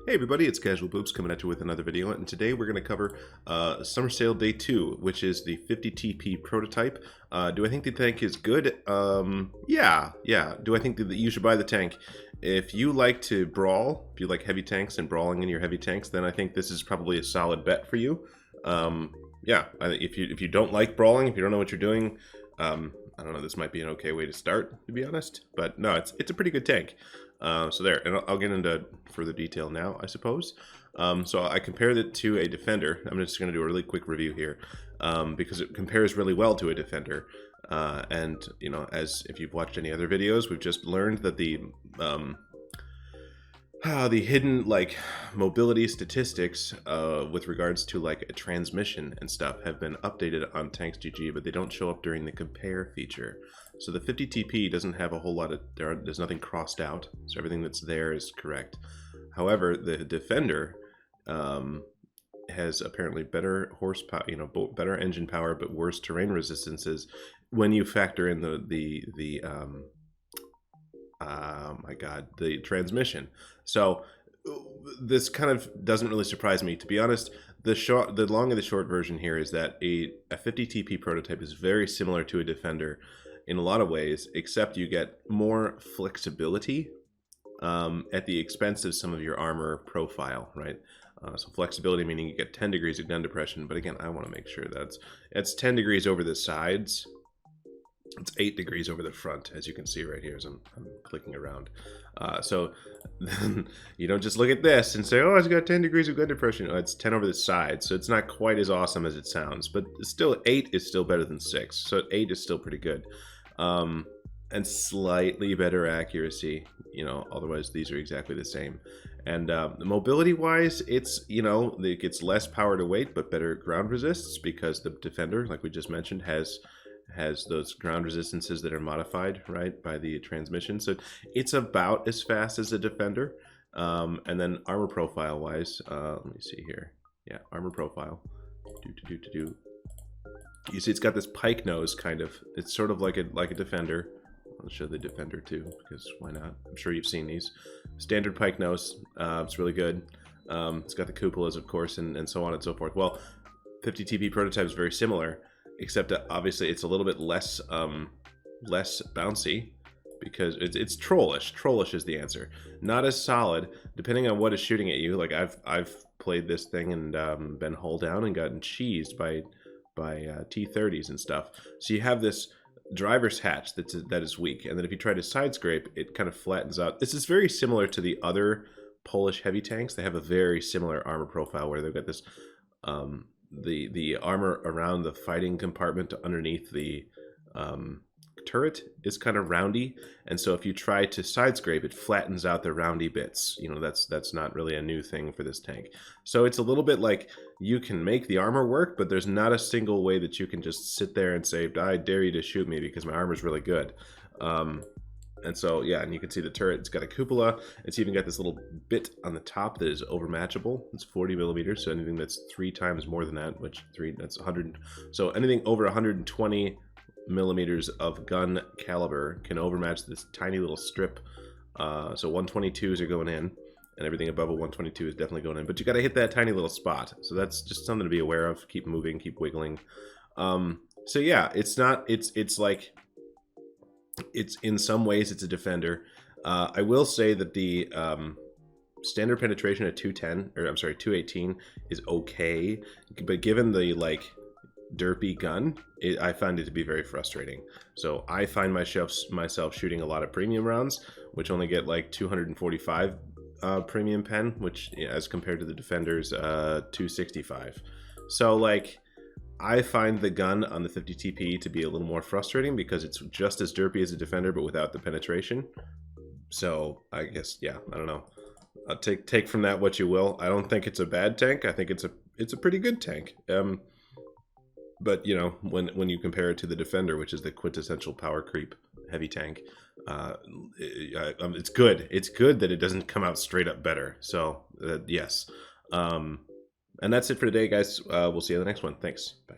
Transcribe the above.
Hey everybody, it's Casual Boops coming at you with another video, and today we're going to cover Summer Sale Day 2, which is the 50 TP prototype. Do I think the tank is good? Yeah. Do I think that you should buy the tank? If you like to brawl, if you like heavy tanks and brawling in your heavy tanks, then I think this is probably a solid bet for you. Yeah, if you don't like brawling, if you don't know what you're doing, I don't know, this might be an okay way to start, to be honest. But no, it's a pretty good tank. So there, and I'll get into further detail now, I suppose. So I compared it to a defender. I'm just going to do a really quick review here because it compares really well to a defender. And, you know, as if you've watched any other videos, we've just learned that the hidden, like, mobility statistics with regards to, like, a transmission and stuff have been updated on Tanks GG, but they don't show up during the compare feature. So the 50 TP doesn't have a whole lot of, there's nothing crossed out, so everything that's there is correct. However, the defender has apparently better horsepower, you know, better engine power, but worse terrain resistances when you factor in the transmission. So this kind of doesn't really surprise me, to be honest. The long and the short version here is that a 50 TP prototype is very similar to a defender in a lot of ways, except you get more flexibility at the expense of some of your armor profile, right? So flexibility meaning you get 10 degrees of gun depression, but again, I want to make sure that it's 10 degrees over the sides. It's 8 degrees over the front, as you can see right here as I'm clicking around. So you don't just look at this and say, oh, it's got 10 degrees of gun depression. Oh, it's 10 over the side, so it's not quite as awesome as it sounds. But still, 8 is still better than 6, so 8 is still pretty good. And slightly better accuracy, you know, otherwise these are exactly the same. And mobility-wise, it's, you know, it gets less power to weight, but better ground resists because the defender, like we just mentioned, has those ground resistances that are modified, right, by the transmission. So it's about as fast as a defender. And then armor profile wise, let me see here. Yeah, armor profile. You see it's got this pike nose kind of. It's sort of like a defender. I'll show the defender too, because why not? I'm sure you've seen these. Standard pike nose. It's really good. It's got the cupolas, of course, and so on and so forth. Well, 50 TP prototype is very similar, except that obviously it's a little bit less less bouncy because it's trollish. Trollish is the answer. Not as solid, depending on what is shooting at you. Like I've played this thing and been hull down and gotten cheesed by T30s and stuff. So you have this driver's hatch that is weak, and then if you try to side scrape, it kind of flattens out. This is very similar to the other Polish heavy tanks. They have a very similar armor profile where they've got this the armor around the fighting compartment underneath the turret is kind of roundy, and so if you try to side scrape, it flattens out the roundy bits. You know, that's not really a new thing for this tank. So it's a little bit like you can make the armor work, but there's not a single way that you can just sit there and say, I dare you to shoot me because my armor's really good. And so, yeah, and you can see the turret, it's got a cupola. It's even got this little bit on the top that is overmatchable. It's 40 millimeters, so anything that's 3 times more than that, that's 100. So anything over 120 millimeters of gun caliber can overmatch this tiny little strip. So 122s are going in, and everything above a 122 is definitely going in. But you got to hit that tiny little spot. So that's just something to be aware of. Keep moving, keep wiggling. So yeah, it's like, it's in some ways it's a defender. I will say that the standard penetration at 218 is okay, but given the like derpy gun, I find it to be very frustrating. So I find myself shooting a lot of premium rounds, which only get like 245 premium pen, which as compared to the defender's 265. So like, I find the gun on the 50 TP to be a little more frustrating because it's just as derpy as a defender, but without the penetration. So I guess, yeah, I don't know. Take from that what you will. I don't think it's a bad tank. I think it's a pretty good tank. But you know, when you compare it to the defender, which is the quintessential power creep heavy tank, it's good. It's good that it doesn't come out straight up better. So yes. And that's it for today, guys. We'll see you in the next one. Thanks. Bye.